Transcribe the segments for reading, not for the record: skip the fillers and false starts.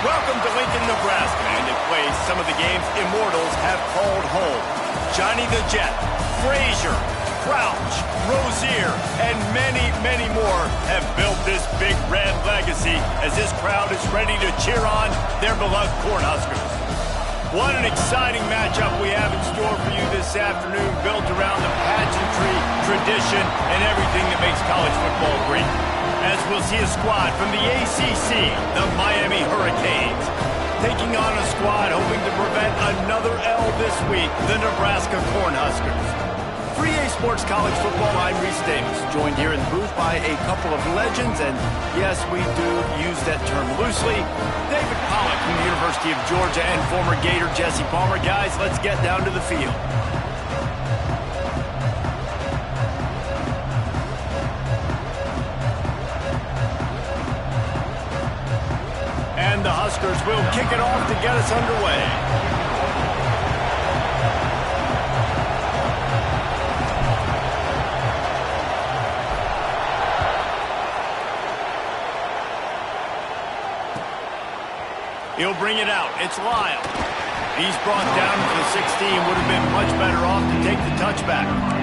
Welcome to Lincoln, Nebraska, and it plays some of the games immortals have called home. Johnny the Jet, Frazier, Crouch, Rozier, and many, many more have built this big red legacy as this crowd is ready to cheer on their beloved Cornhuskers. What an exciting matchup we have in store for you this afternoon, built around the pageantry, tradition, and everything that makes college football great. As we'll see a squad from the ACC, the Miami Hurricanes, taking on a squad hoping to prevent another L this week, the Nebraska Cornhuskers. For EA Sports College Football, I'm Reese Davis, joined here in the booth by a couple of legends, and yes, we do use that term loosely. David Pollack from the University of Georgia and former Gator Jesse Palmer. Guys, let's get down to the field. And the Huskers will kick it off to get us underway. He'll bring it out. It's Lyle. He's brought down to the 16. Would have been much better off to take the touchback.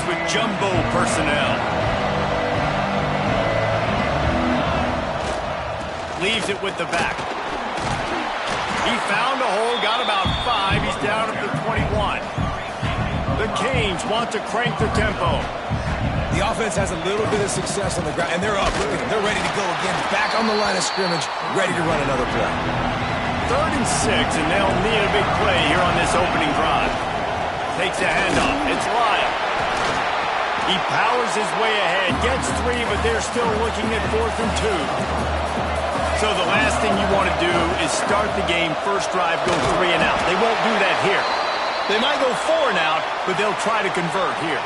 With jumbo personnel. Leaves it with the back. He found a hole, got about 5. He's down at the 21. The Canes want to crank the tempo. The offense has a little bit of success on the ground, and they're up. Look at them. They're ready to go again. Back on the line of scrimmage, ready to run another play. 3rd and 6, and they'll need a big play here on this opening drive. Takes a handoff. It's Lyle. He powers his way ahead, gets 3, but they're still looking at 4th and 2. So the last thing you want to do is start the game, first drive, go 3 and out. They won't do that here. They might go 4 and out, but they'll try to convert here.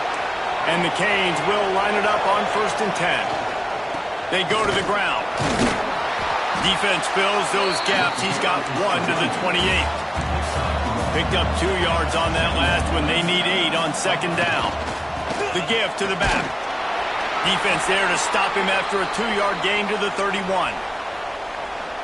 And the Canes will line it up on 1st and 10. They go to the ground. Defense fills those gaps. He's got 1 to the 28. Picked up 2 yards on that last one. They need 8 on 2nd down. The give to the back. Defense there to stop him after a 2-yard gain to the 31.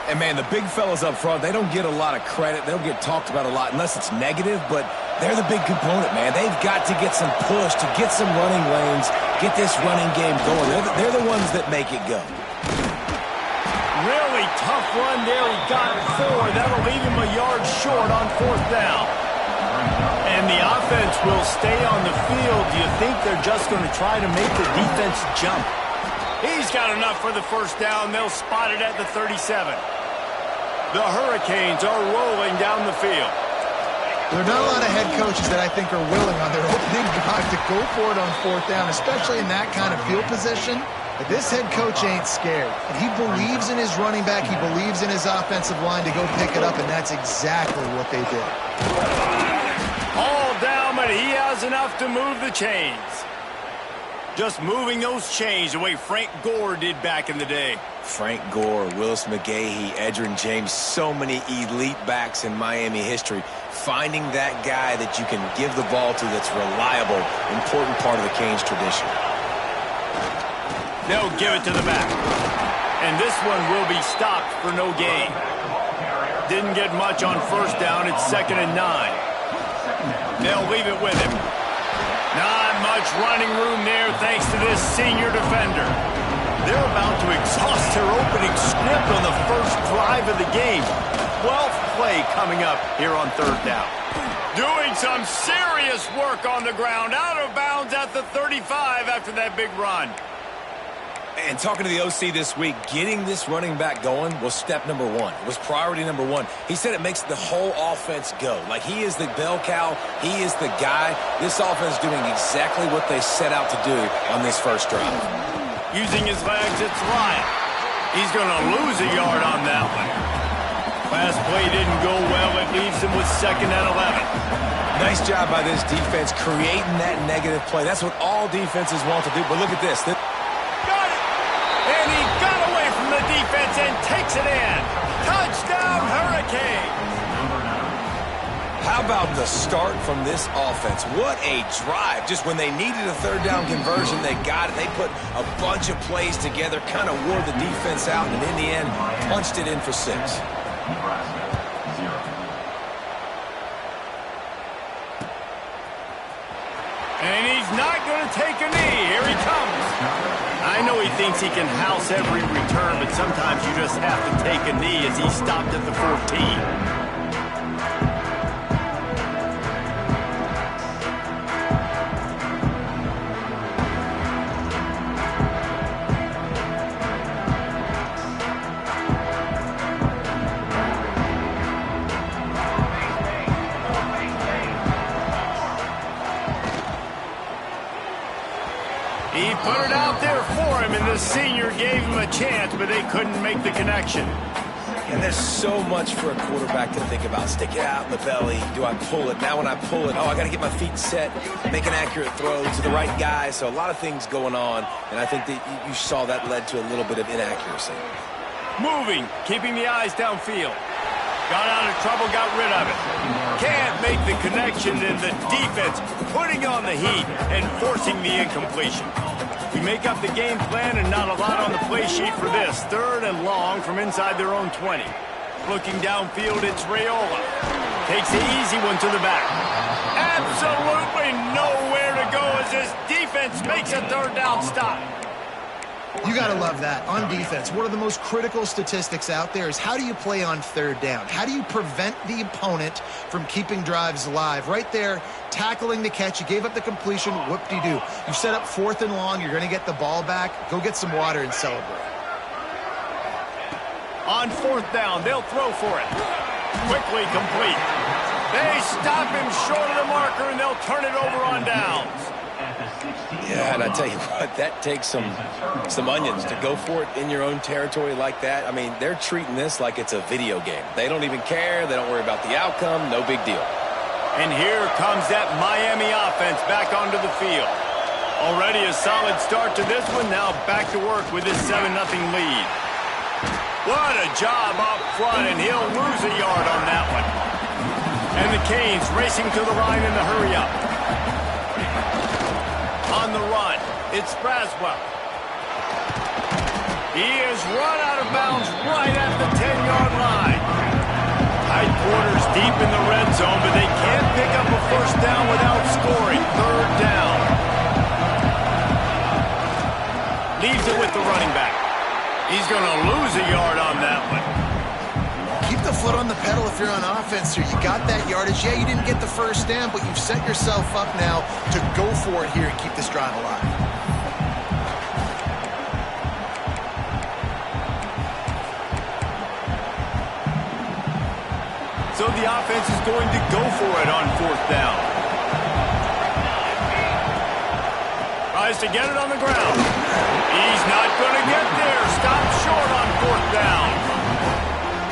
And, man, the big fellas up front, they don't get a lot of credit. They don't get talked about a lot unless it's negative, but they're the big component, man. They've got to get some push, to get some running lanes, get this running game going. They're the ones that make it go. Really tough run there. He got 4. That'll leave him a yard short on 4th down. And the offense will stay on the field. Do you think they're just going to try to make the defense jump? He's got enough for the 1st down. They'll spot it at the 37. The Hurricanes are rolling down the field. There are not a lot of head coaches that I think are willing on their opening drive to go for it on 4th down, especially in that kind of field position. But this head coach ain't scared. He believes in his running back. He believes in his offensive line to go pick it up, and that's exactly what they did. All down, but he has enough to move the chains. Just moving those chains the way Frank Gore did back in the day. Frank Gore, Willis McGahee, Edgerrin James, so many elite backs in Miami history. Finding that guy that you can give the ball to that's reliable, important part of the Canes tradition. They'll give it to the back. And this one will be stopped for no gain. Didn't get much on first down. It's 2nd and 9. They'll leave it with him. Not much running room there thanks to this senior defender. They're about to exhaust their opening script on the first drive of the game. 12th play coming up here on 3rd down. Doing some serious work on the ground. Out of bounds at the 35 after that big run. And talking to the OC this week, getting this running back going was step number one. It was priority number one. He said it makes the whole offense go. Like, he is the bell cow. He is the guy. This offense is doing exactly what they set out to do on this first drive. Using his legs, it's Ryan. He's going to lose a yard on that one. Last play didn't go well. It leaves him with 2nd and 11. Nice job by this defense creating that negative play. That's what all defenses want to do. But look at this. And he got away from the defense and takes it in. Touchdown, Hurricanes. How about the start from this offense? What a drive. Just when they needed a 3rd down conversion, they got it. They put a bunch of plays together, kind of wore the defense out, and in the end, punched it in for 6. And he's not going to take a knee. Here he comes. I know he thinks he can house every return, but sometimes you just have to take a knee as he stopped at the 14. He put it out there for him, and the senior gave him a chance, but they couldn't make the connection. And there's so much for a quarterback to think about. Stick it out in the belly. Do I pull it? Now when I pull it, I got to get my feet set, make an accurate throw to the right guy. So a lot of things going on, and I think that you saw that led to a little bit of inaccuracy. Moving, keeping the eyes downfield. Got out of trouble, got rid of it. Can't make the connection, and the defense putting on the heat and forcing the incompletion. We make up the game plan and not a lot on the play sheet for this. 3rd and long from inside their own 20. Looking downfield, it's Raiola. Takes the easy one to the back. Absolutely nowhere to go as this defense makes a 3rd down stop. You got to love that. On defense, one of the most critical statistics out there is how do you play on 3rd down? How do you prevent the opponent from keeping drives alive? Right there, tackling the catch. You gave up the completion. Whoop-de-doo. You set up 4th and long. You're going to get the ball back. Go get some water and celebrate. On 4th down, they'll throw for it. Quickly complete. They stop him short of the marker, and they'll turn it over on downs. Yeah, and I tell you what, that takes some onions to go for it in your own territory like that. I mean, they're treating this like it's a video game. They don't even care. They don't worry about the outcome. No big deal. And here comes that Miami offense back onto the field. Already a solid start to this one. Now back to work with this 7-0 lead. What a job up front, and he'll lose a yard on that one. And the Canes racing to the line in the hurry-up. On the run, it's Braswell. He is run out of bounds right at the 10-yard line. Tight quarters deep in the red zone, but they can't pick up a 1st down without scoring. 3rd down. Leaves it with the running back. He's going to lose a yard on that one. Keep the foot on the pedal if you're on offense here. You got that yardage. Yeah, you didn't get the 1st down, but you've set yourself up now to go for it here and keep this drive alive. So the offense is going to go for it on 4th down. Tries to get it on the ground. He's not going to get there. Stop short on 4th down.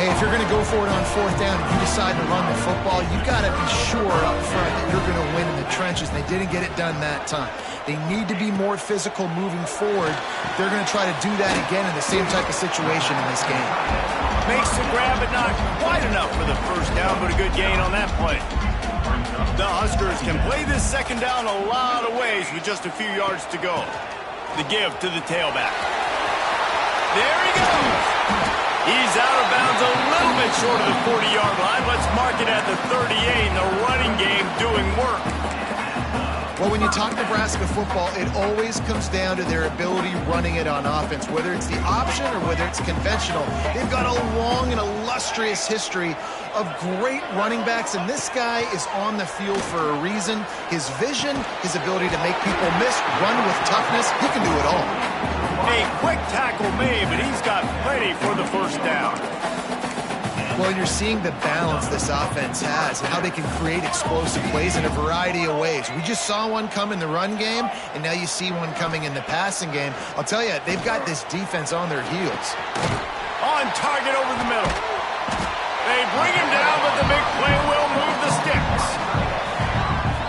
Hey, if you're going to go for it on 4th down and you decide to run the football, you've got to be sure up front that you're going to win in the trenches. They didn't get it done that time. They need to be more physical moving forward. They're going to try to do that again in the same type of situation in this game. Makes the grab, but not quite enough for the first down, but a good gain on that play. The Huskers can play this second down a lot of ways with just a few yards to go. The give to the tailback. There he goes. He's out of bounds a little bit short of the 40-yard line. Let's mark it at the 38, and the running game doing work. Well, when you talk Nebraska football, it always comes down to their ability running it on offense, whether it's the option or whether it's conventional. They've got a long and illustrious history of great running backs, and this guy is on the field for a reason. His vision, his ability to make people miss, run with toughness, he can do it all. A quick tackle made, but he's got plenty for the first down. Well, you're seeing the balance this offense has and how they can create explosive plays in a variety of ways. We just saw one come in the run game, and now you see one coming in the passing game. I'll tell you, they've got this defense on their heels. On target over the middle. They bring him down, but the big play will move the sticks.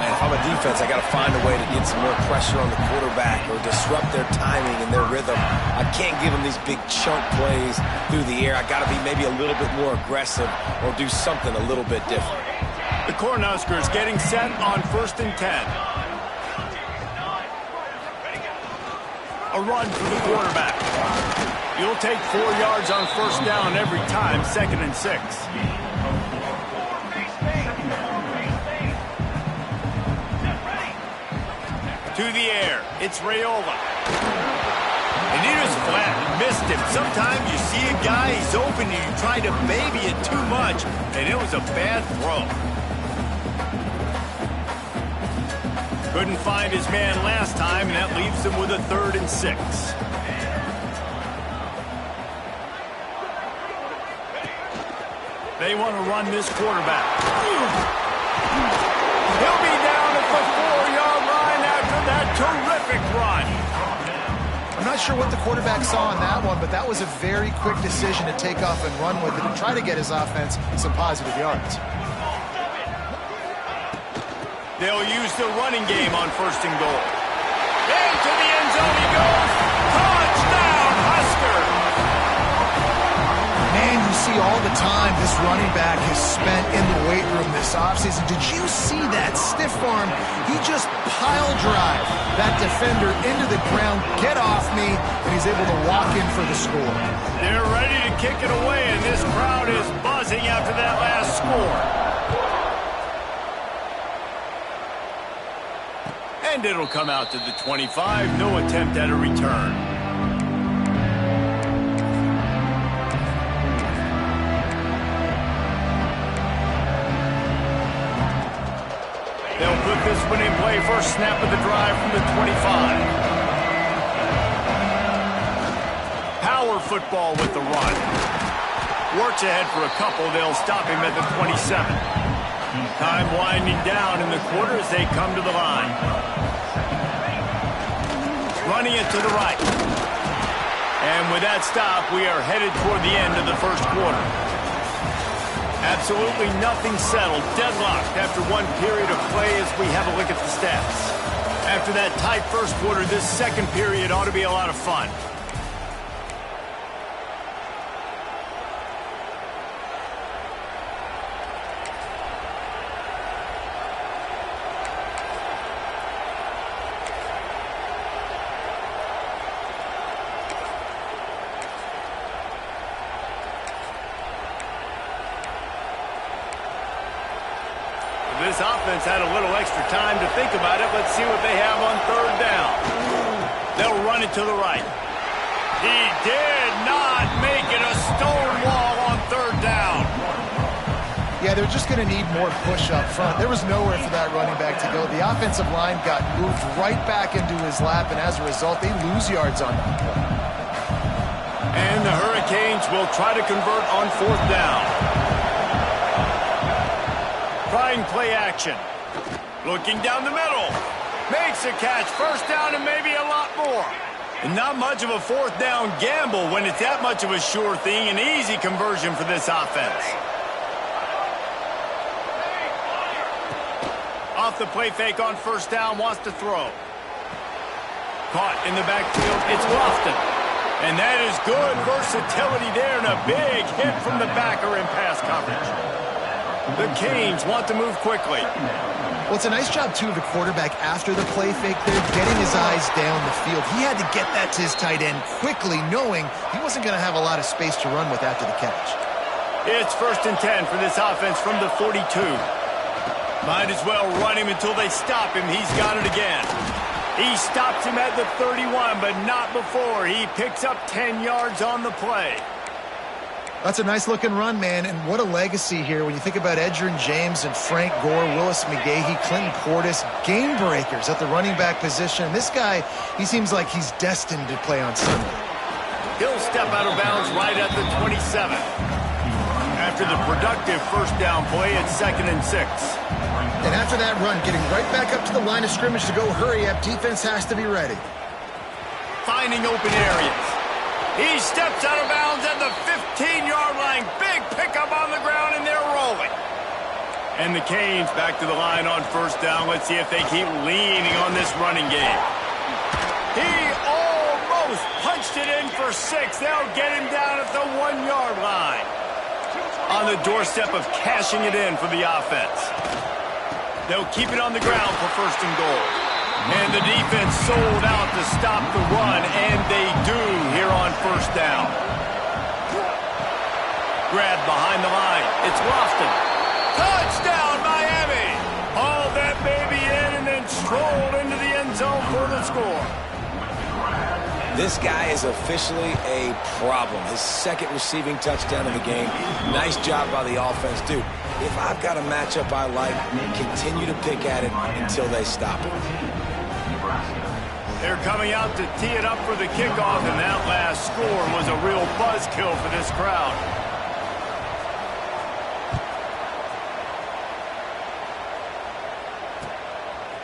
And if I'm a defense, I got to find a way to get some more pressure on the quarterback or disrupt their timing and their rhythm. I can't give them these big chunk plays through the air. I got to be maybe a little bit more aggressive or do something a little bit different. The Cornhuskers getting set on 1st and 10. A run for the quarterback. You'll take 4 yards on first down every time, 2nd and 6. To the air, it's Raiola. And he just flat missed him. Sometimes you see a guy, he's open, and you try to baby it too much, and it was a bad throw. Couldn't find his man last time, and that leaves him with a 3rd and 6. They want to run this quarterback. He'll be down at the 4-yard line after that terrific run. I'm not sure what the quarterback saw on that one, but that was a very quick decision to take off and run with it and try to get his offense some positive yards. They'll use the running game on 1st and goal. Into the end zone he goes. Touchdown, Husker! Man, you see all the time this running back has spent in the weight room this offseason. Did you see that stiff arm? He just pile drive that defender into the ground, get off me, and he's able to walk in for the score. They're ready to kick it away, and this crowd is buzzing after that last score. And it'll come out to the 25. No attempt at a return. They'll put this one in play. First snap of the drive from the 25. Power football with the run. Works ahead for a couple. They'll stop him at the 27. Time winding down in the quarter as they come to the line. Running it to the right. And with that stop, we are headed toward the end of the first quarter. Absolutely nothing settled. Deadlocked after one period of play as we have a look at the stats. After that tight first quarter, this second period ought to be a lot of fun. This offense had a little extra time to think about it. Let's see what they have on 3rd down. They'll run it to the right. He did not make it a stone wall on 3rd down. Yeah, they're just going to need more push up front. There was nowhere for that running back to go. The offensive line got moved right back into his lap, and as a result, they lose yards on that play. And the Hurricanes will try to convert on 4th down. Trying play action. Looking down the middle. Makes a catch. First down and maybe a lot more. And not much of a 4th down gamble when it's that much of a sure thing. An easy conversion for this offense. Off the play fake on 1st down. Wants to throw. Caught in the backfield. It's Lofton. And that is good versatility there, and a big hit from the backer in pass coverage. The Canes want to move quickly. Well, it's a nice job, too, of the quarterback after the play fake there, getting his eyes down the field. He had to get that to his tight end quickly, knowing he wasn't going to have a lot of space to run with after the catch. It's 1st and 10 for this offense from the 42. Might as well run him until they stop him. He's got it again. He stops him at the 31, but not before. He picks up 10 yards on the play. That's a nice-looking run, man, and what a legacy here when you think about Edgerrin James and Frank Gore, Willis McGahee, Clinton Portis, game breakers at the running back position. This guy, he seems like he's destined to play on Sunday. He'll step out of bounds right at the 27. After the productive first down play, it's 2nd and 6. And after that run, getting right back up to the line of scrimmage to go hurry up, defense has to be ready. Finding open areas. He steps out of bounds at the 15-yard line. Big pickup on the ground, and they're rolling. And the Canes back to the line on 1st down. Let's see if they keep leaning on this running game. He almost punched it in for 6. They'll get him down at the 1-yard line. On the doorstep of cashing it in for the offense. They'll keep it on the ground for 1st and goal. And the defense sold out to stop the run, and they do here on 1st down. Grab behind the line. It's Lofton. Touchdown, Miami! Hauled that baby in and then strolled into the end zone for the score. This guy is officially a problem. His 2nd receiving touchdown in the game. Nice job by the offense. Dude, if I've got a matchup I like, continue to pick at it until they stop it. They're coming out to tee it up for the kickoff, and that last score was a real buzzkill for this crowd.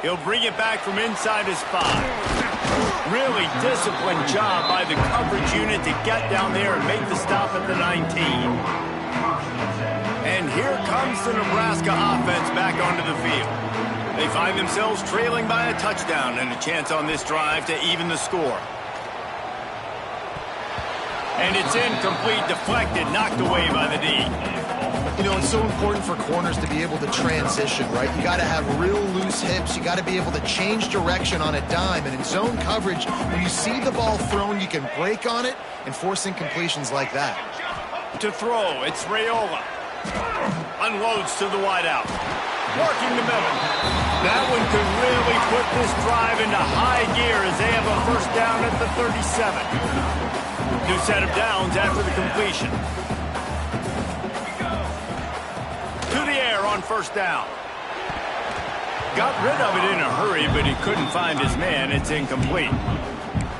He'll bring it back from inside his 5. Really disciplined job by the coverage unit to get down there and make the stop at the 19. And here comes the Nebraska offense back onto the field. They find themselves trailing by a touchdown and a chance on this drive to even the score. And it's incomplete, deflected, knocked away by the D. You know, it's so important for corners to be able to transition, right? You got to have real loose hips. You got to be able to change direction on a dime. And in zone coverage, when you see the ball thrown, you can break on it and force incompletions like that. To throw, it's Raiola. Unloads to the wideout. Working the middle. That one could really put this drive into high gear as they have a 1st down at the 37. New set of downs after the completion. To the air on 1st down. Got rid of it in a hurry, but he couldn't find his man. It's incomplete.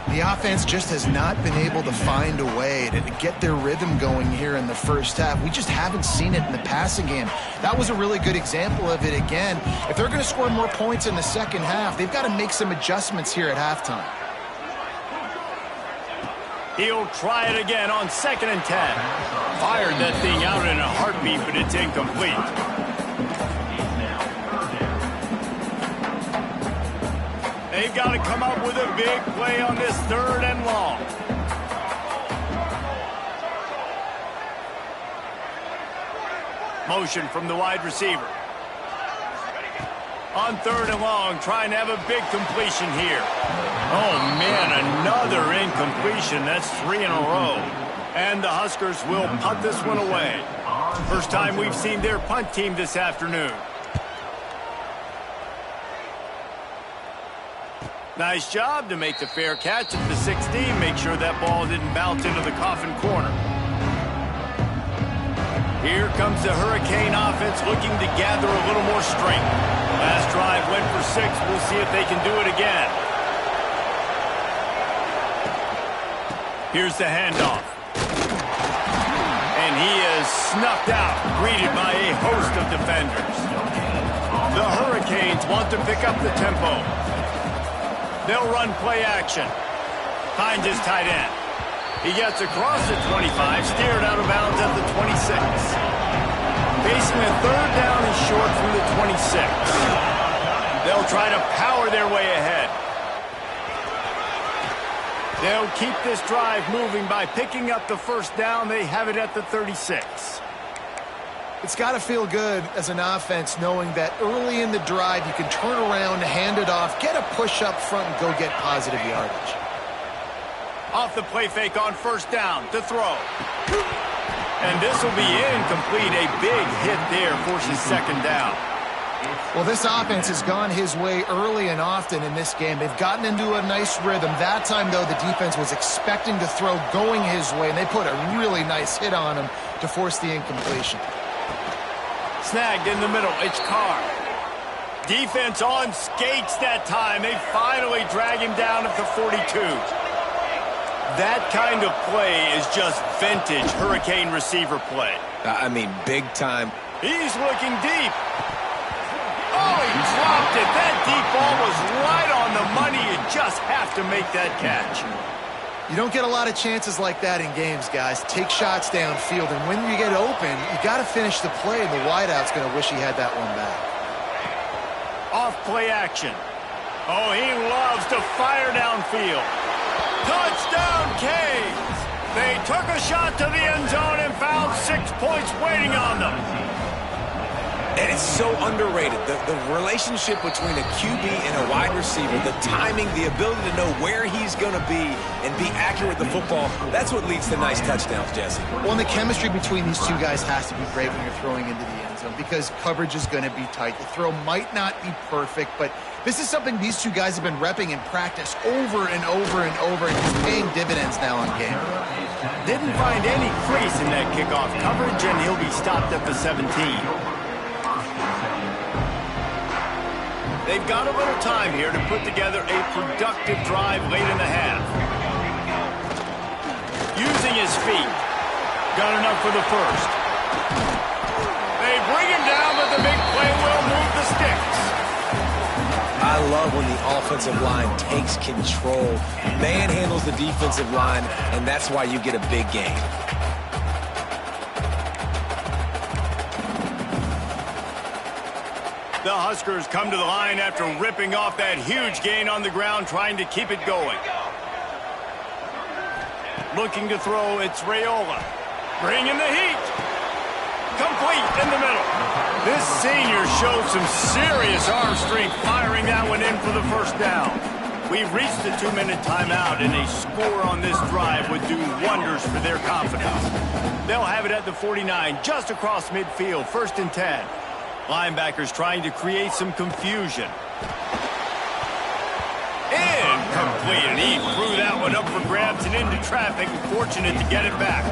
The offense just has not been able to find a way to get their rhythm going here in the 1st half. We just haven't seen it in the passing game. That was a really good example of it again. If they're going to score more points in the 2nd half, they've got to make some adjustments here at halftime. He'll try it again on 2nd and 10. Fired that thing out in a heartbeat, but it's incomplete. They've got to come up with a big play on this 3rd and long. Motion from the wide receiver. On 3rd and long, trying to have a big completion here. Oh, man, another incompletion. That's 3 in a row. And the Huskers will punt this one away. First time we've seen their punt team this afternoon. Nice job to make the fair catch at the 16. Make sure that ball didn't bounce into the coffin corner. Here comes the Hurricane offense looking to gather a little more strength. Last drive went for 6. We'll see if they can do it again. Here's the handoff. And he is snuffed out, greeted by a host of defenders. The Hurricanes want to pick up the tempo. They'll run play action. Finds his tight end. He gets across the 25, steered out of bounds at the 26. Facing a 3rd down and short from the 26. They'll try to power their way ahead. They'll keep this drive moving by picking up the first down. They have it at the 36. It's got to feel good as an offense knowing that early in the drive you can turn around, hand it off, get a push up front, and go get positive yardage. Off the play fake on first down to throw. And this will be incomplete. A big hit there forces second down. Well, this offense has gone his way early and often in this game. They've gotten into a nice rhythm. That time, though, the defense was expecting to throw going his way, and they put a really nice hit on him to force the incompletion. Snagged in the middle. It's Carr. Defense on skates that time. They finally drag him down at the 42. That kind of play is just vintage Hurricane receiver play. I mean, big time. He's looking deep. Oh, he dropped it. That deep ball was right on the money. You just have to make that catch. You don't get a lot of chances like that in games, guys. Take shots downfield, and when you get open, you got to finish the play, and the wideout's going to wish he had that one back. Off play action. Oh, he loves to fire downfield. Touchdown, Canes! They took a shot to the end zone and found 6 points waiting on them. And it's so underrated. The relationship between a QB and a wide receiver, the timing, the ability to know where he's going to be and be accurate with the football, that's what leads to nice touchdowns, Jesse. Well, and the chemistry between these two guys has to be great when you're throwing into the end zone because coverage is going to be tight. The throw might not be perfect, but this is something these two guys have been repping in practice over and over and over, and it's paying dividends now on game. Didn't find any crease in that kickoff coverage, and he'll be stopped at the 17. They've got a little time here to put together a productive drive late in the half. Using his feet. Got enough for the first. They bring him down, but the big play will move the sticks. I love when the offensive line takes control, manhandles the defensive line, and that's why you get a big game. The Huskers come to the line after ripping off that huge gain on the ground, trying to keep it going. Looking to throw, it's Raiola. Bringing the heat. Complete in the middle. This senior showed some serious arm strength, firing that one in for the first down. We've reached the 2-minute timeout, and a score on this drive would do wonders for their confidence. They'll have it at the 49, just across midfield, 1st and 10. Linebackers trying to create some confusion. Incomplete, and he threw that one up for grabs and into traffic, and fortunate to get it back.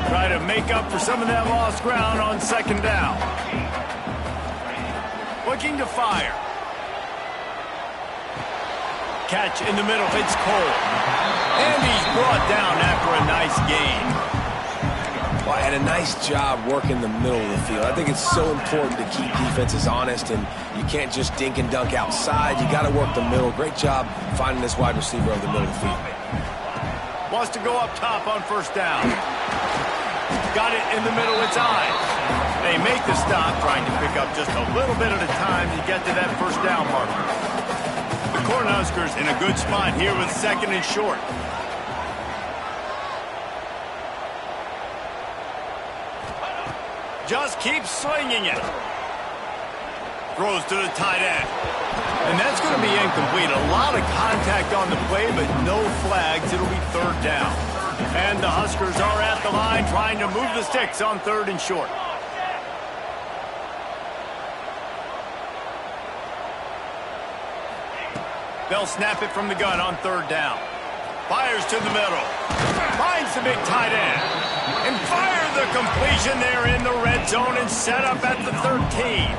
Try to make up for some of that lost ground on 2nd down. Looking to fire. Catch in the middle, it's Cole. And he's brought down after a nice gain. Well, and a nice job working the middle of the field. I think it's so important to keep defenses honest, and you can't just dink and dunk outside. You got to work the middle. Great job finding this wide receiver over the middle of the field. Wants to go up top on 1st down. Got it in the middle, it's Ives. They make the stop, trying to pick up just a little bit at a time to get to that 1st down marker. The Cornhuskers in a good spot here with 2nd and short. Just keeps slinging it. Throws to the tight end. And that's going to be incomplete. A lot of contact on the play, but no flags. It'll be 3rd down. And the Huskers are at the line trying to move the sticks on 3rd and short. They'll snap it from the gun on 3rd down. Fires to the middle. Finds the big tight end. And fires the completion there in the red zone and set up at the 13.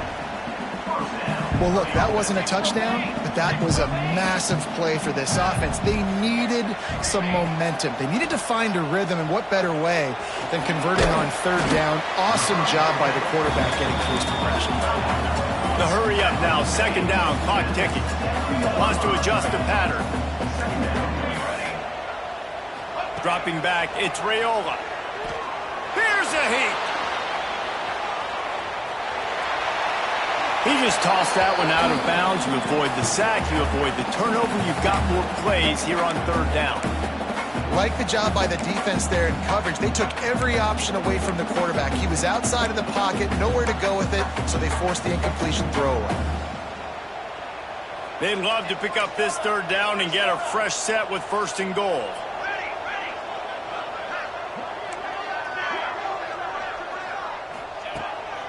Well, look, that wasn't a touchdown, but that was a massive play for this offense. They needed some momentum. They needed to find a rhythm, and what better way than converting on 3rd down. Awesome job by the quarterback getting through his progression. The hurry up now, 2nd down, clock ticking. Wants to adjust the pattern. Dropping back, it's Raiola. Here's a heat. He just tossed that one out of bounds. You avoid the sack, you avoid the turnover. You've got more plays here on 3rd down. Like the job by the defense there in coverage. They took every option away from the quarterback. He was outside of the pocket, nowhere to go with it, so they forced the incompletion throwaway. They'd love to pick up this third down and get a fresh set with 1st and goal.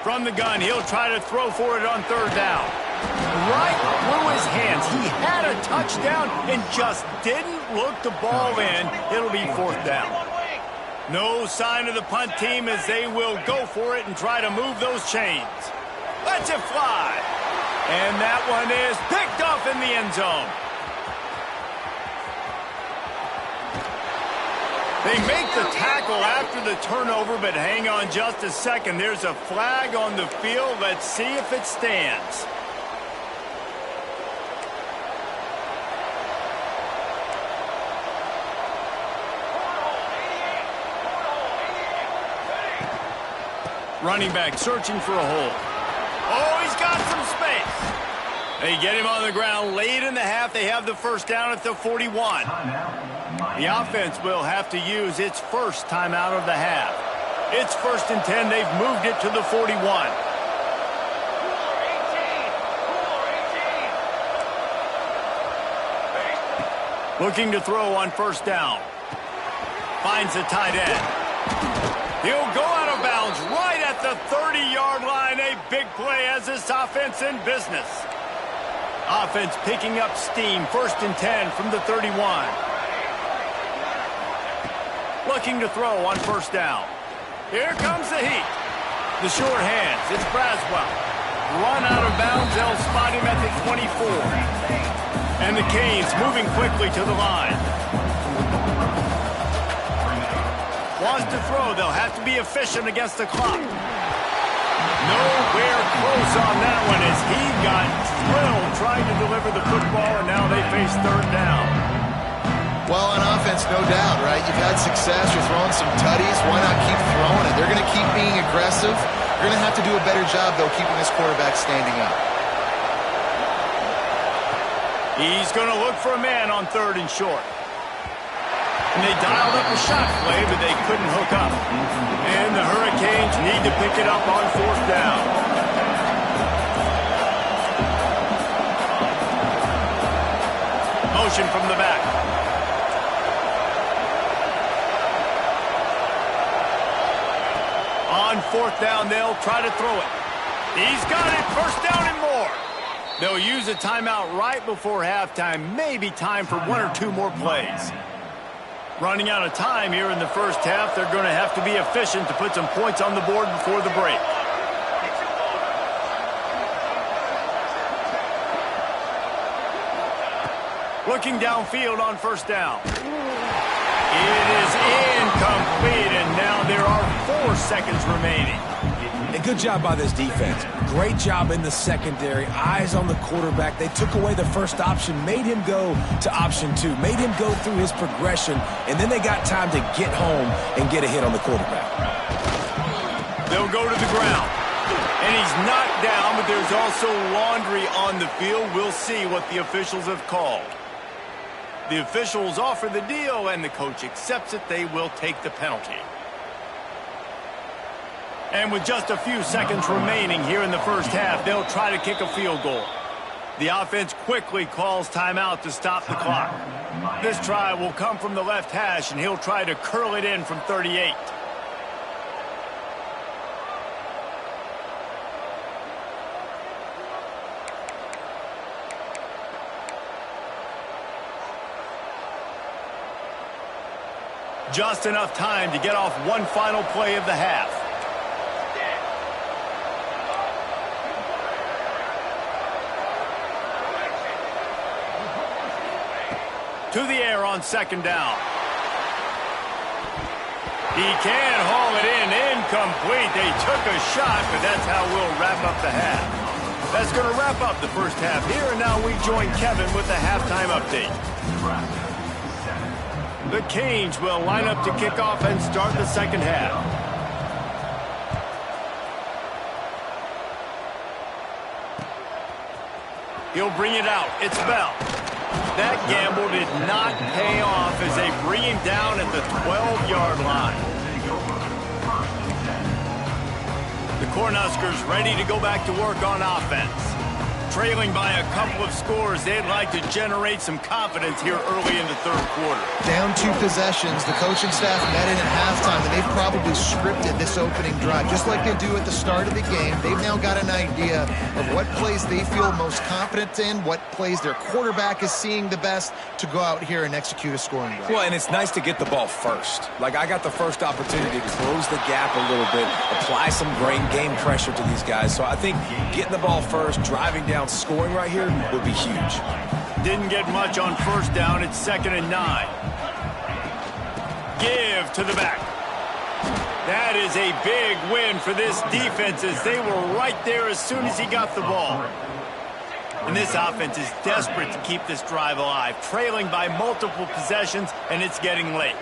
From the gun, he'll try to throw for it on 3rd down. Right through his hands. He had a touchdown and just didn't look the ball in. It'll be 4th down. No sign of the punt team as they will go for it and try to move those chains. Let's it fly. And that one is picked off in the end zone. They make the tackle after the turnover, but hang on just a second. There's a flag on the field. Let's see if it stands. Running back searching for a hole. Oh, he's got some space. They get him on the ground late in the half. They have the 1st down at the 41. The offense will have to use its first timeout of the half. It's 1st and 10. They've moved it to the 41. Looking to throw on 1st down. Finds the tight end. He'll go out of bounds right at the 30-yard line. A big play as this offense in business. Offense picking up steam. 1st and 10 from the 31. Looking to throw on 1st down. Here comes the heat. The short hands. It's Braswell. Run out of bounds. They'll spot him at the 24. And the Canes moving quickly to the line. Wants to throw. They'll have to be efficient against the clock. Nowhere close on that one as he got thrilled trying to deliver the football, and now they face 3rd down. Well, on offense, no doubt, right? You've had success. You're throwing some tutties. Why not keep throwing it? They're going to keep being aggressive. You're going to have to do a better job, though, keeping this quarterback standing up. He's going to look for a man on 3rd and short. And they dialed up a shot play, but they couldn't hook up. And the Hurricanes need to pick it up on 4th down. Motion from the back. On 4th down, they'll try to throw it. He's got it. 1st down and more. They'll use a timeout right before halftime. Maybe time for 1 or 2 more plays. Running out of time here in the 1st half. They're going to have to be efficient to put some points on the board before the break. Looking downfield on 1st down. It is incomplete, and now there are 4 seconds remaining. A good job by this defense. Great job in the secondary. Eyes on the quarterback. They took away the first option, made him go to option 2, made him go through his progression, and then they got time to get home and get a hit on the quarterback. They'll go to the ground. And he's knocked down, but there's also laundry on the field. We'll see what the officials have called. The officials offer the deal, and the coach accepts it. They will take the penalty. And with just a few seconds remaining here in the 1st half, they'll try to kick a field goal. The offense quickly calls timeout to stop the clock. This try will come from the left hash, and he'll try to curl it in from 38. Just enough time to get off one final play of the half. To the air on 2nd down. He can haul it in. Incomplete. They took a shot, but that's how we'll wrap up the half. That's going to wrap up the 1st half here, and now we join Kevin with the halftime update. The Canes will line up to kick off and start the 2nd half. He'll bring it out. It's Bell. That gamble did not pay off as they bring him down at the 12-yard line. The Cornhuskers ready to go back to work on offense. Trailing by a couple of scores, they'd like to generate some confidence here early in the third quarter. Down 2 possessions, the coaching staff met in at halftime, and they've probably scripted this opening drive. Just like they do at the start of the game, they've now got an idea of what plays they feel most confident in, what plays their quarterback is seeing the best to go out here and execute a scoring drive. Well, and it's nice to get the ball first. Like, I got the first opportunity to close the gap a little bit, apply some game pressure to these guys. So I think getting the ball first, driving down, scoring right here would be huge. Didn't get much on first down. It's 2nd and 9. Give to the back. That is a big win for this defense as they were right there as soon as he got the ball. And this offense is desperate to keep this drive alive, trailing by multiple possessions, and it's getting late.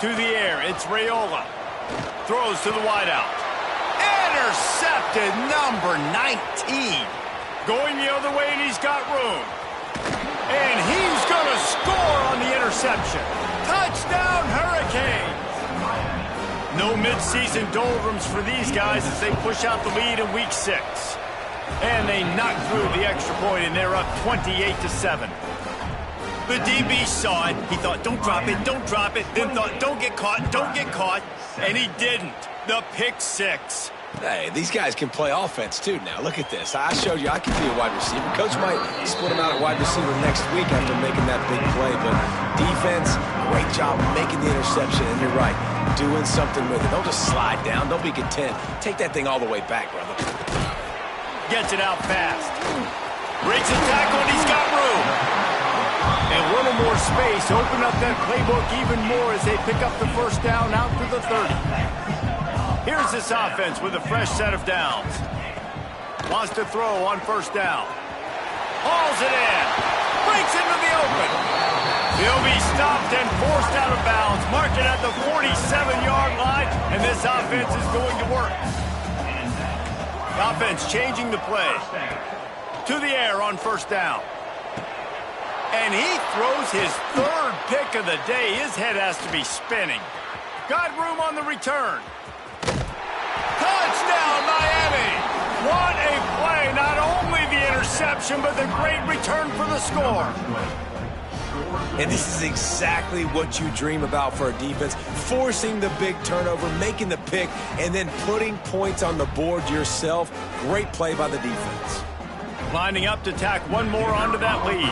To the air, it's Raiola. Throws to the wideout. Intercepted, number 19. Going the other way, and he's got room. And he's going to score on the interception. Touchdown, Hurricanes! No midseason doldrums for these guys as they push out the lead in Week 6. And they knock through the extra point, and they're up 28-7. The DB saw it. He thought, don't drop it, don't drop it. Then thought, don't get caught, don't get caught. And he didn't. The pick 6. Hey, these guys can play offense, too, now. Look at this. I showed you I can be a wide receiver. Coach might split him out at wide receiver next week after making that big play. But defense, great job making the interception. And you're right, doing something with it. Don't just slide down. Don't be content. Take that thing all the way back, brother. Gets it out fast. Breaks a tackle, and he's got room. And a little more space. Open up that playbook even more as they pick up the first down out to the 30. Here's this offense with a fresh set of downs. Wants to throw on first down. Hauls it in. Breaks into the open. He'll be stopped and forced out of bounds. Marked it at the 47-yard line, and this offense is going to work. Offense changing the play. To the air on first down. And he throws his 3rd pick of the day. His head has to be spinning. Got room on the return. Touchdown, Miami! What a play. Not only the interception, but the great return for the score. And this is exactly what you dream about for a defense. Forcing the big turnover, making the pick, and then putting points on the board yourself. Great play by the defense. Lining up to tack one more onto that lead.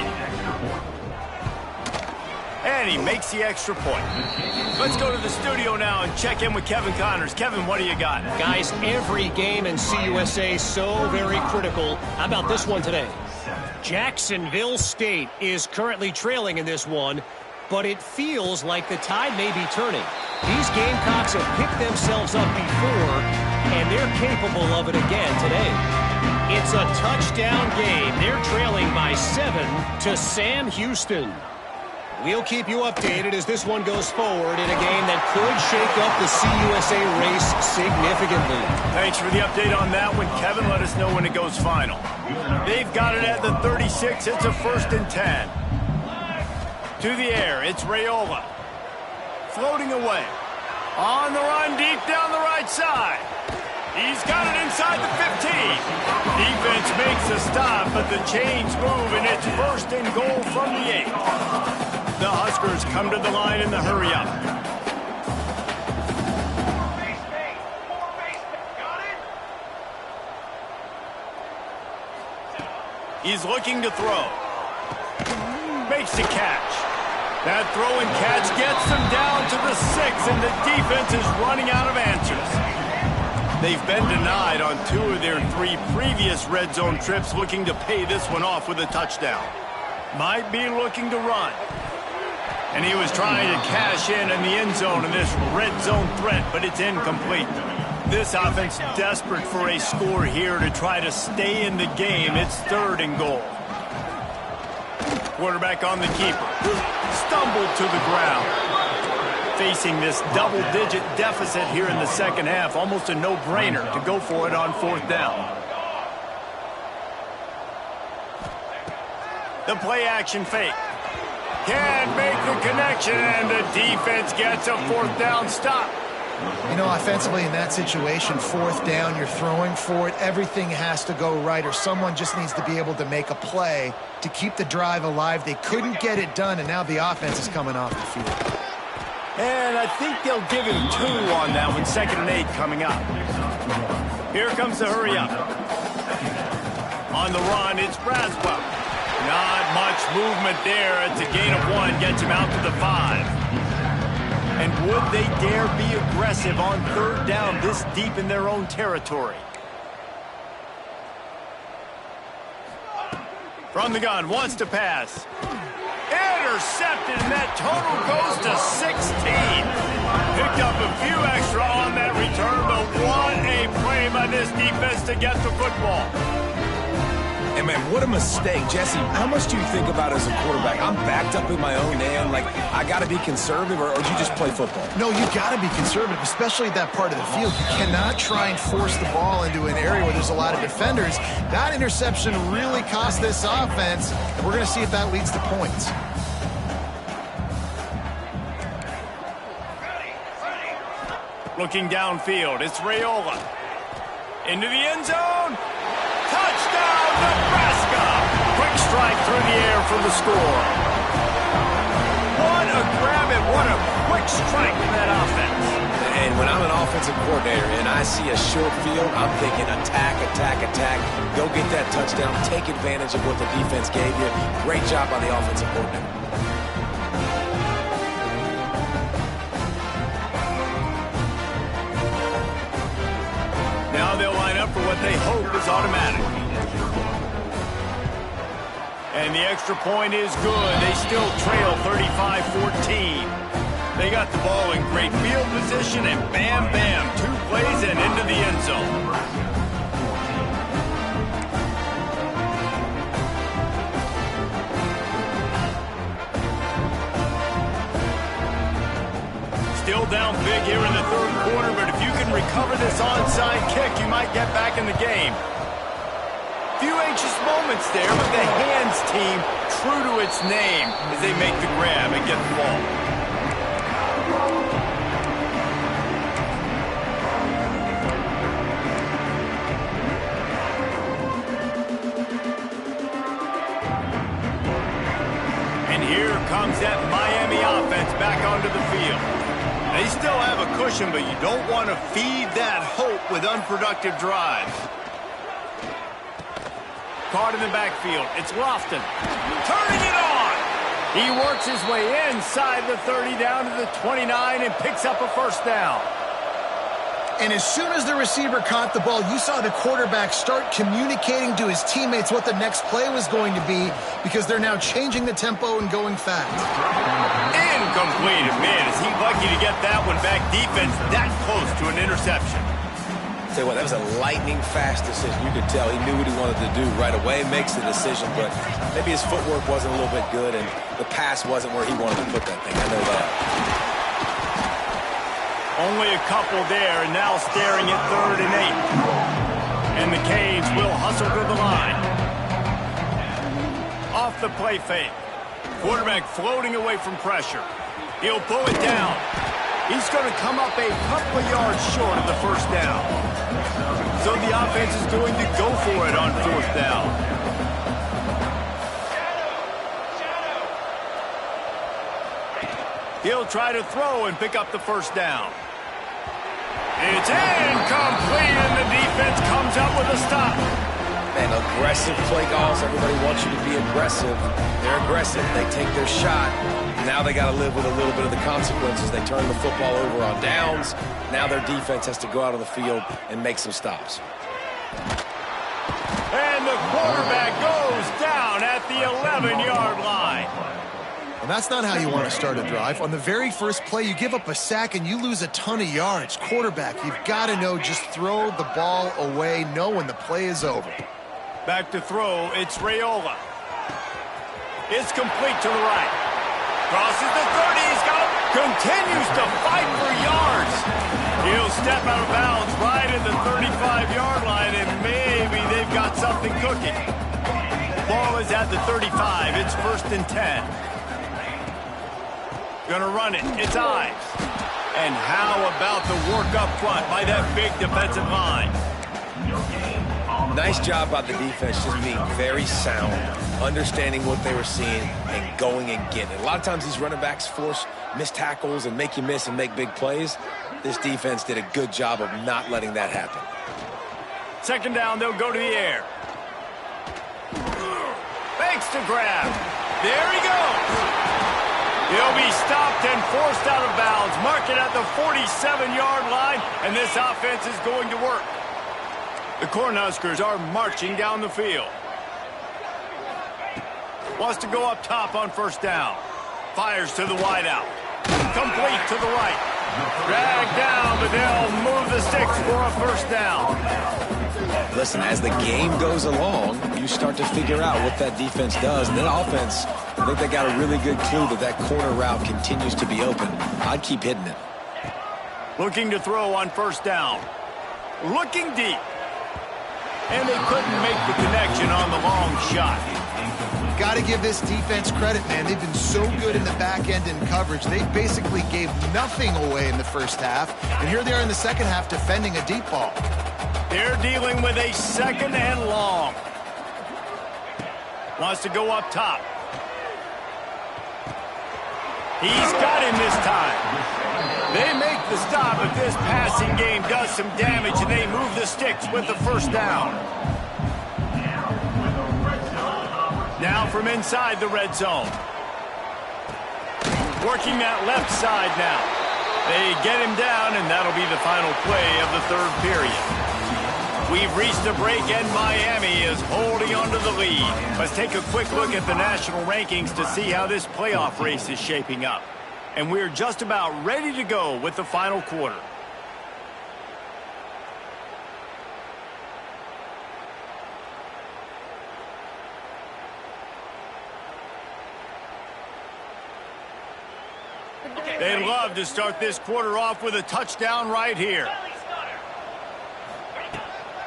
And he makes the extra point. Let's go to the studio now and check in with Kevin Connors. Kevin, what do you got? Guys, every game in CUSA is so very critical. How about this one today? Jacksonville State is currently trailing in this one, but it feels like the tide may be turning. These Gamecocks have picked themselves up before, and they're capable of it again today. It's a touchdown game. They're trailing by 7 to Sam Houston. We'll keep you updated as this one goes forward in a game that could shake up the CUSA race significantly. Thanks for the update on that one, Kevin. Let us know when it goes final. They've got it at the 36. It's a 1st and 10. To the air, it's Raiola. Floating away. On the run, deep down the right side. He's got it inside the 15. Defense makes a stop, but the chains move, and it's 1st and goal from the 8. The Huskers come to the line in the hurry-up. He's looking to throw. Makes the catch. That throw and catch gets them down to the 6, and the defense is running out of answers. They've been denied on 2 of their 3 previous red zone trips, looking to pay this one off with a touchdown. Might be looking to run. And he was trying to cash in the end zone in this red zone threat, but it's incomplete. This offense desperate for a score here to try to stay in the game. It's 3rd and goal. Quarterback on the keeper. Stumbled to the ground. Facing this double-digit deficit here in the second half, almost a no-brainer to go for it on 4th down. The play-action fake. Can't make the connection, and the defense gets a fourth down stop. You know, offensively in that situation, fourth down, you're throwing for it. Everything has to go right, or someone just needs to be able to make a play to keep the drive alive. They couldn't get it done, and now the offense is coming off the field. And I think they'll give him 2 on that one, 2nd and 8 coming up. Here comes the hurry up. On the run, it's Braswell. Not much movement there. It's a gain of 1, gets him out to the 5. And would they dare be aggressive on 3rd down this deep in their own territory? From the gun, wants to pass. Intercepted, and that total goes to 16. Picked up a few extra on that return, but what a play by this defense to get the football. And, man, what a mistake. Jesse, how much do you think about as a quarterback? I'm backed up in my own end. Like, I got to be conservative, or do you just play football? No, you got to be conservative, especially at that part of the field. You cannot try and force the ball into an area where there's a lot of defenders. That interception really cost this offense, and we're going to see if that leads to points. Looking downfield, it's Raiola. Into the end zone. Touchdown, Nebraska! Quick strike through the air for the score. What a grab and what a quick strike in that offense. And when I'm an offensive coordinator and I see a short field, I'm thinking attack, attack, attack. Go get that touchdown. Take advantage of what the defense gave you. Great job by the offensive coordinator. Now they'll line up for what they hope is automatic. And the extra point is good. They still trail 35-14. They got the ball in great field position, and bam, bam, 2 plays and into the end zone. Still down big here in the 3rd quarter, but if you can recover this onside kick, you might get back in the game. Few anxious moments there, but the hands team true to its name as they make the grab and get the ball. And here comes that Miami offense back onto the field. They still have a cushion, but you don't want to feed that hope with unproductive drives. Caught in the backfield. It's Lofton. Turning it on. He works his way inside the 30 down to the 29 and picks up a 1st down. And as soon as the receiver caught the ball, you saw the quarterback start communicating to his teammates what the next play was going to be, because they're now changing the tempo and going fast. Incomplete. Man, is he lucky to get that one back. Defense that close to an interception. Tell you what, that was a lightning fast decision. You could tell he knew what he wanted to do right away, makes the decision, but maybe his footwork wasn't a little bit good and the pass wasn't where he wanted to put that thing. I know that. Only a couple there, and now staring at 3rd and 8. And the Canes will hustle to the line. Off the play fake. Quarterback floating away from pressure. He'll pull it down. He's going to come up a couple of yards short of the 1st down. So the offense is going to go for it on 4th down. He'll try to throw and pick up the 1st down. It's incomplete, and the defense comes up with a stop. Man, aggressive play calls. Everybody wants you to be aggressive. They're aggressive. They take their shot. Now they got to live with a little bit of the consequences. They turn the football over on downs. Now their defense has to go out of the field and make some stops. And the quarterback goes down at the 11-yard line. And that's not how you want to start a drive. On the very first play, you give up a sack and you lose a ton of yards. Quarterback, you've got to know, just throw the ball away, know when the play is over. Back to throw, it's Raiola. It's complete to the right. Crosses the 30, he's got it. Continues to fight for yards. He'll step out of bounds right at the 35-yard line, and maybe they've got something cooking. Ball is at the 35. It's 1st and 10. Gonna run it. It's Ives. And how about the work up front by that big defensive line? Nice job by the defense, just being very sound, understanding what they were seeing, and going and getting it. A lot of times these running backs force missed tackles and make you miss and make big plays. This defense did a good job of not letting that happen. 2nd down, they'll go to the air. Fakes to grab. There he goes. He'll be stopped and forced out of bounds. Mark it at the 47-yard line, and this offense is going to work. The Cornhuskers are marching down the field. Wants to go up top on 1st down. Fires to the wideout. Complete to the right. Dragged down, but they'll move the sticks for a 1st down. Listen, as the game goes along, you start to figure out what that defense does. And then offense, I think they got a really good clue that that corner route continues to be open. I'd keep hitting it. Looking to throw on 1st down. Looking deep. And they couldn't make the connection on the long shot. Got to give this defense credit, man. They've been so good in the back end in coverage. They basically gave nothing away in the 1st half. And here they are in the 2nd half defending a deep ball. They're dealing with a 2nd and long. Wants to go up top. He's got him this time. They make the stop, but this passing game does some damage, and they move the sticks with the 1st down. Now from inside the red zone. Working that left side now. They get him down, and that'll be the final play of the 3rd period. We've reached a break, and Miami is holding onto the lead. Let's take a quick look at the national rankings to see how this playoff race is shaping up. And we're just about ready to go with the final quarter. They'd love to start this quarter off with a touchdown right here.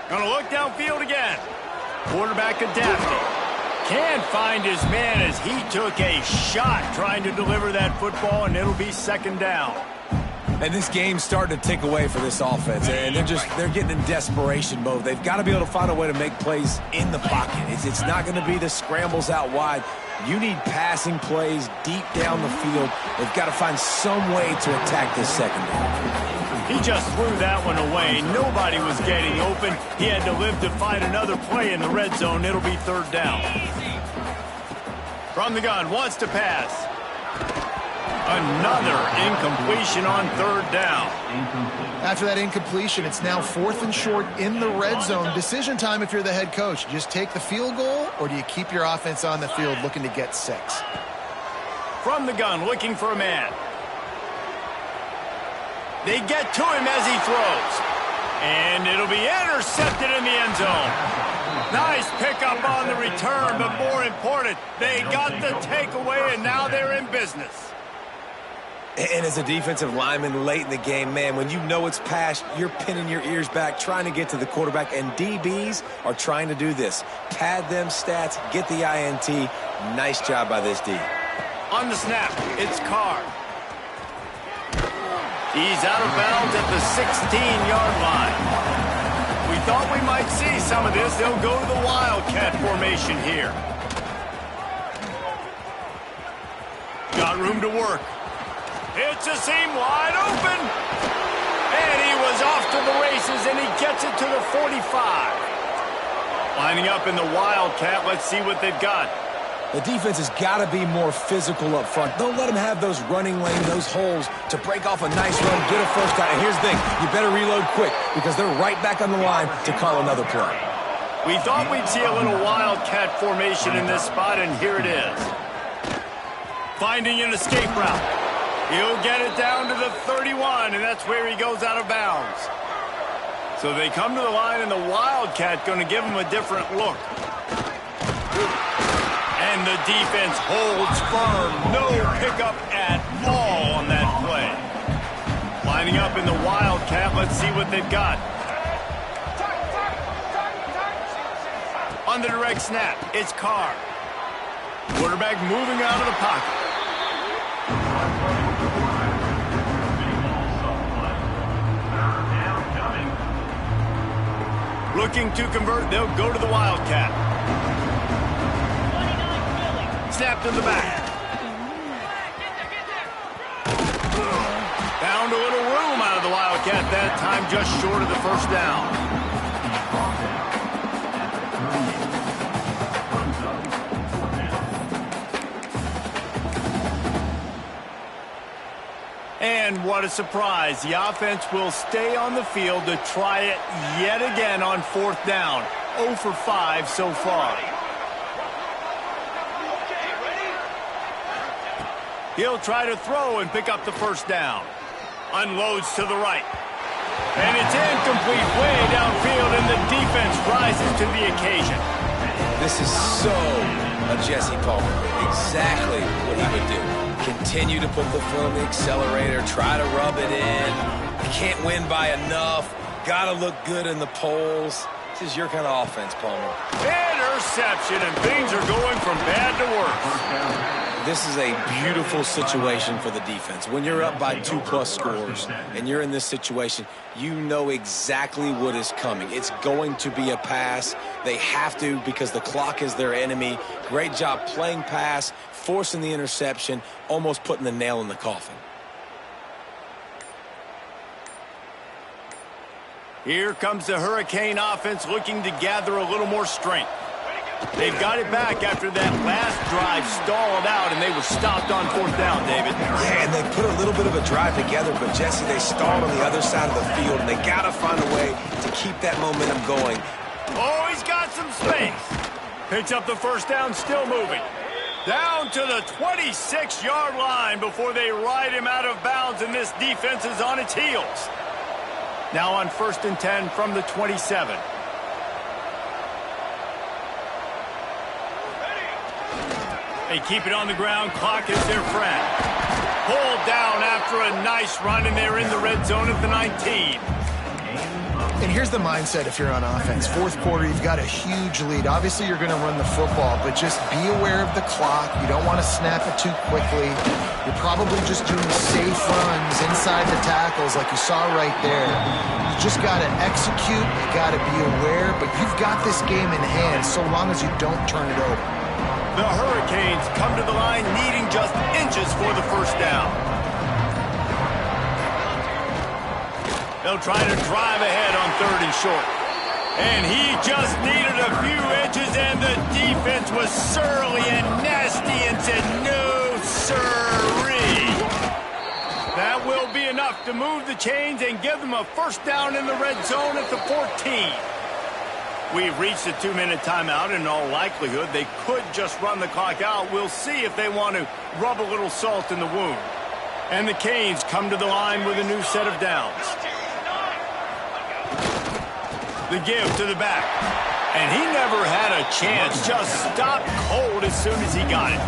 Gonna look downfield again. Quarterback adapting. Can't find his man as he took a shot trying to deliver that football, and it'll be 2nd down. And this game's starting to tick away for this offense, and they're getting in desperation mode. They've got to be able to find a way to make plays in the pocket. It's not going to be the scrambles out wide. You need passing plays deep down the field. They've got to find some way to attack this secondary. He just threw that one away. Nobody was getting open. He had to live to find another play in the red zone. It'll be 3rd down. From the gun, wants to pass. Another incompletion on 3rd down. After that incompletion, it's now 4th and short in the red zone. Decision time if you're the head coach. Just take the field goal, or do you keep your offense on the field looking to get 6? From the gun, looking for a man. They get to him as he throws. And it'll be intercepted in the end zone. Nice pickup on the return, but more important, they got the takeaway, and now they're in business. And as a defensive lineman late in the game, man, when you know it's past, you're pinning your ears back, trying to get to the quarterback, and DBs are trying to do this. Pad them stats, get the INT. Nice job by this D. On the snap, it's Carr. He's out of bounds at the 16-yard line. We thought we might see some of this. They'll go to the Wildcat formation here. Got room to work. It's a seam wide open. And he was off to the races, and he gets it to the 45. Lining up in the Wildcat. Let's see what they've got. The defense has got to be more physical up front. Don't let them have those running lanes, those holes to break off a nice run, get a 1st down. And here's the thing, you better reload quick because they're right back on the line to call another play. We thought we'd see a little Wildcat formation in this spot, and here it is. Finding an escape route. He'll get it down to the 31, and that's where he goes out of bounds. So they come to the line, and the Wildcat going to give him a different look. And the defense holds firm. No pickup at all on that play. Lining up in the Wildcat. Let's see what they've got. On the direct snap, it's Carr. Quarterback moving out of the pocket. Looking to convert, they'll go to the Wildcat. Snapped in the back. Found a little room out of the Wildcat that time, just short of the first down. And what a surprise. The offense will stay on the field to try it yet again on fourth down. 0 for 5 so far. He'll try to throw and pick up the first down. Unloads to the right. And it's incomplete, way downfield, and the defense rises to the occasion. This is so a Jesse Palmer. Exactly what he would do. Continue to put the foot on the accelerator, try to rub it in. Can't win by enough. Got to look good in the polls. This is your kind of offense, Palmer. Interception, and things are going from bad to worse. This is a beautiful situation for the defense. When you're up by 2+ scores and you're in this situation, you know exactly what is coming. It's going to be a pass. They have to because the clock is their enemy. Great job playing pass, forcing the interception, almost putting the nail in the coffin. Here comes the Hurricane offense looking to gather a little more strength. They've got it back after that last drive stalled out, and they were stopped on fourth down, David. Yeah, and they put a little bit of a drive together, but, Jesse, they stalled on the other side of the field, and they got to find a way to keep that momentum going. Oh, he's got some space. Picks up the first down, still moving. Down to the 26-yard line before they ride him out of bounds, and this defense is on its heels. Now on 1st and 10 from the 27. They keep it on the ground. Clock is their friend. Pulled down after a nice run, and they're in the red zone at the 19. And here's the mindset if you're on offense. Fourth quarter, you've got a huge lead. Obviously, you're going to run the football, but just be aware of the clock. You don't want to snap it too quickly. You're probably just doing safe runs inside the tackles like you saw right there. You just got to execute. You got to be aware, but you've got this game in hand so long as you don't turn it over. The Hurricanes come to the line needing just inches for the first down. They'll try to drive ahead on 3rd and short. And he just needed a few inches, and the defense was surly and nasty and said, no, sirree. That will be enough to move the chains and give them a first down in the red zone at the 14. We've reached a 2-minute timeout. In all likelihood, they could just run the clock out. We'll see if they want to rub a little salt in the wound. And the Canes come to the line with a new set of downs. The give to the back. And he never had a chance. Just stopped cold as soon as he got it.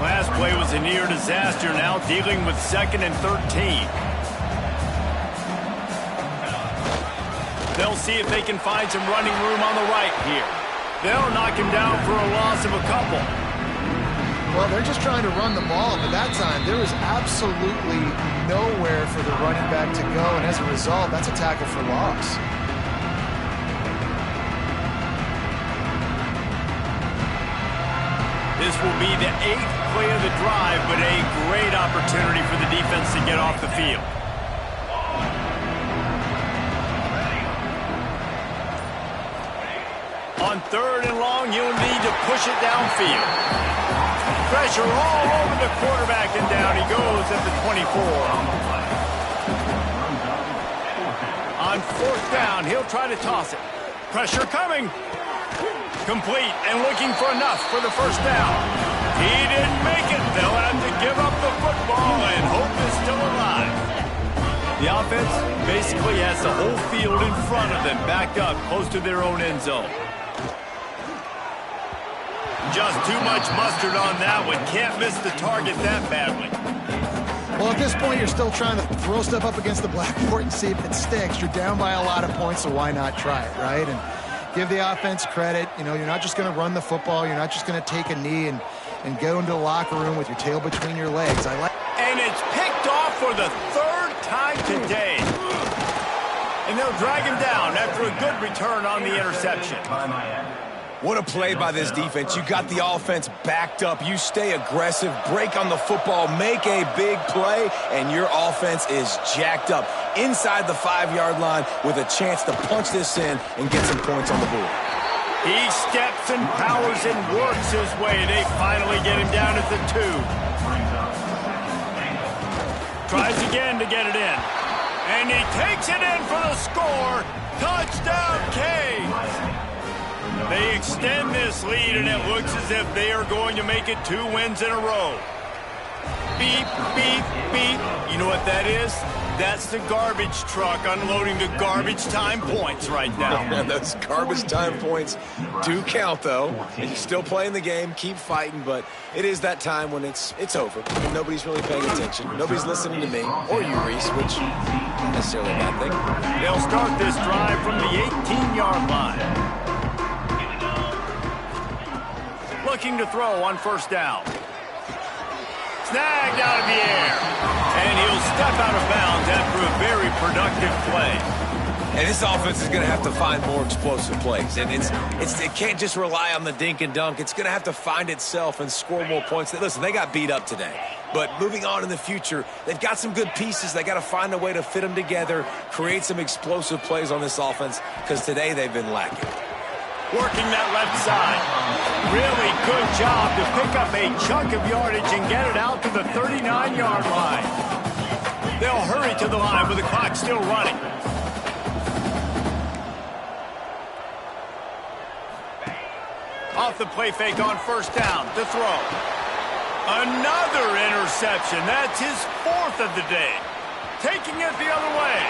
Last play was a near disaster. Now dealing with 2nd and 13. They'll see if they can find some running room on the right here. They'll knock him down for a loss of a couple. Well, they're just trying to run the ball, but that time there was absolutely nowhere for the running back to go, and as a result, that's a tackle for loss. This will be the 8th play of the drive, but a great opportunity for the defense to get off the field. On 3rd and long, you'll need to push it downfield. Pressure all over the quarterback, and down he goes at the 24. On 4th down, he'll try to toss it. Pressure coming. Complete and looking for enough for the first down. He didn't make it. They'll have to give up the football, and hope is still alive. The offense basically has the whole field in front of them, backed up close to their own end zone. Just too much mustard on that one. Can't miss the target that badly. Well, at this point, you're still trying to throw stuff up against the blackboard and see if it sticks. You're down by a lot of points, so why not try it, right? And give the offense credit. You know, you're not just going to run the football. You're not just going to take a knee and go into the locker room with your tail between your legs. And it's picked off for the third time today. And they'll drag him down after a good return on the interception. What a play by this defense. You got the offense backed up. You stay aggressive, break on the football, make a big play, and your offense is jacked up inside the 5-yard line with a chance to punch this in and get some points on the board. He steps and powers and works his way. They finally get him down at the 2. Tries again to get it in. And he takes it in for the score. Touchdown, Canes. They extend this lead, and it looks as if they are going to make it 2 wins in a row. Beep, beep, beep. You know what that is? That's the garbage truck unloading the garbage time points right now. And those garbage time points do count, though. And you're still playing the game, keep fighting, but it is that time when it's over. And nobody's really paying attention. Nobody's listening to me or you, Reese, which isn't necessarily a bad thing. They'll start this drive from the 18-yard line. Looking to throw on first down. Snagged out of the air. And he'll step out of bounds after a very productive play. And this offense is going to have to find more explosive plays. And it can't just rely on the dink and dunk. It's going to have to find itself and score more points. Listen, they got beat up today. But moving on in the future, they've got some good pieces. They got to find a way to fit them together, create some explosive plays on this offense, because today they've been lacking. Working that left side. Really good job to pick up a chunk of yardage and get it out to the 39-yard line. They'll hurry to the line with the clock still running. Off the play fake on first down to throw. Another interception. That's his 4th of the day. Taking it the other way.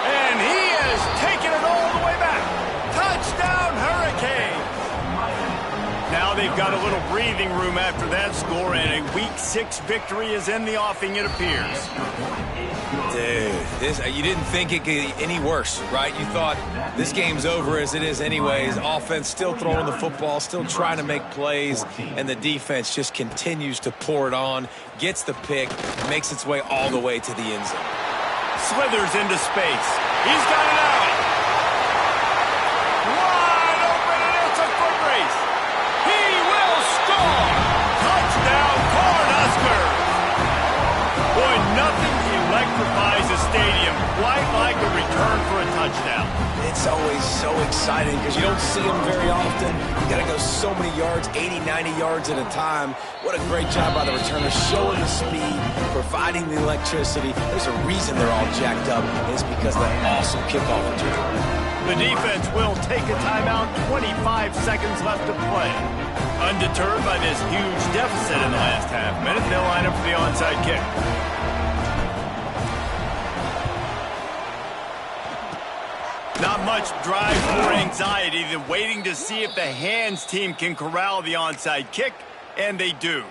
And he has taken it all the way back. Touchdown, Hurricane! Now they've got a little breathing room after that score, and a Week 6 victory is in the offing, it appears. Dude, you didn't think it could get any worse, right? You thought this game's over as it is anyways. Offense still throwing the football, still trying to make plays, and the defense just continues to pour it on, gets the pick, makes its way all the way to the end zone. Slithers into space. He's got it out. Wide open, and it's a foot race. He will score. Touchdown, Cornhuskers. Boy, nothing electrifies a stadium quite like a return for a touchdown. It's always so exciting because you don't see them very often. You got to go so many yards, 80, 90 yards at a time. What a great job by the returner, showing the speed, providing the electricity. There's a reason they're all jacked up. It's because of that awesome kickoff return. The defense will take a timeout, 25 seconds left to play. Undeterred by this huge deficit in the last half minute, they'll line up for the onside kick. Not much drive or anxiety than waiting to see if the hands team can corral the onside kick, and they do.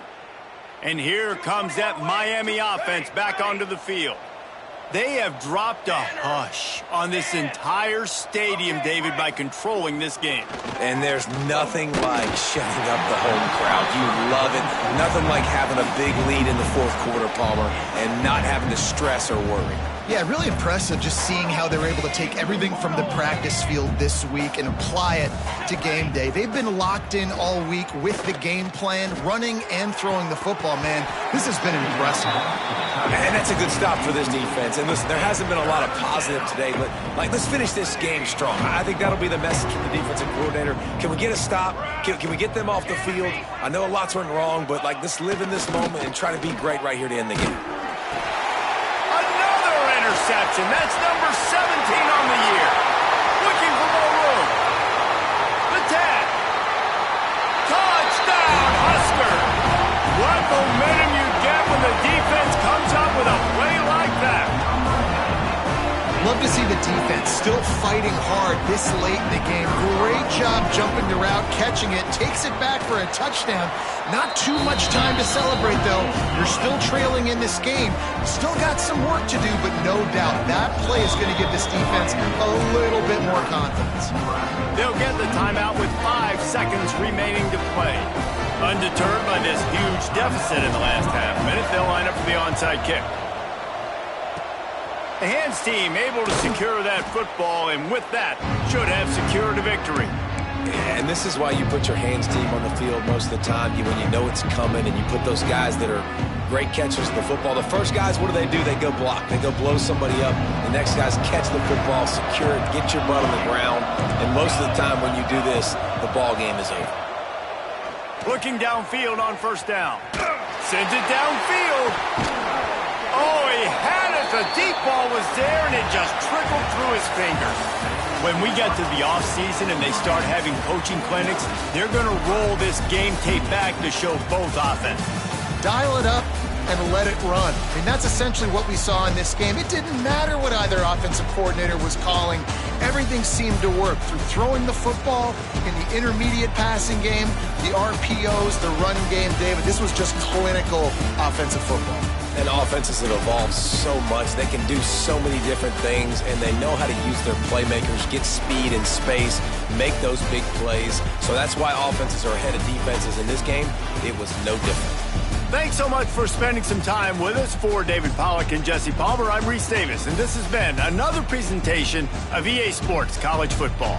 And here comes that Miami offense back onto the field. They have dropped a hush on this entire stadium, David, by controlling this game. And there's nothing like shutting up the home crowd. You love it. Nothing like having a big lead in the 4th quarter, Palmer, and not having to stress or worry. Yeah, really impressive just seeing how they were able to take everything from the practice field this week and apply it to game day. They've been locked in all week with the game plan, running and throwing the football. Man, this has been impressive. And that's a good stop for this defense. And listen, there hasn't been a lot of positive today, but let's finish this game strong. I think that'll be the message from the defensive coordinator. Can we get a stop? Can we get them off the field? I know a lot's went wrong, but let's live in this moment and try to be great right here to end the game. Interception. That's number 17 on the year. Looking for more room. The 10. Touchdown, Husker. What momentum you get when the defense comes up with a play like that. Look love to see the defense still fighting hard this late in the game. Great job jumping the route, catching it, takes it back for a touchdown. Not too much time to celebrate, though. You're still trailing in this game. Still got some work to do, but no doubt that play is going to give this defense a little bit more confidence. They'll get the timeout with 5 seconds remaining to play. Undeterred by this huge deficit in the last half minute, they'll line up for the onside kick. The hands team able to secure that football, and with that, should have secured a victory. Yeah, and this is why you put your hands team on the field most of the time, when you know it's coming, and you put those guys that are great catchers of the football. The first guys, what do? They go block. They go blow somebody up. The next guys catch the football, secure it, get your butt on the ground, and most of the time when you do this, the ball game is over. Looking downfield on first down. Sends it downfield. Oh, he had it. The deep ball was there, and it just trickled through his fingers. When we get to the offseason and they start having coaching clinics, they're going to roll this game tape back to show both offenses. Dial it up and let it run. I mean, that's essentially what we saw in this game. It didn't matter what either offensive coordinator was calling. Everything seemed to work through throwing the football in the intermediate passing game, the RPOs, the run game. David, this was just clinical offensive football. And offenses have evolved so much. They can do so many different things, and they know how to use their playmakers, get speed and space, make those big plays. So that's why offenses are ahead of defenses. In this game, it was no different. Thanks so much for spending some time with us. For David Pollack and Jesse Palmer, I'm Reese Davis, and this has been another presentation of EA Sports College Football.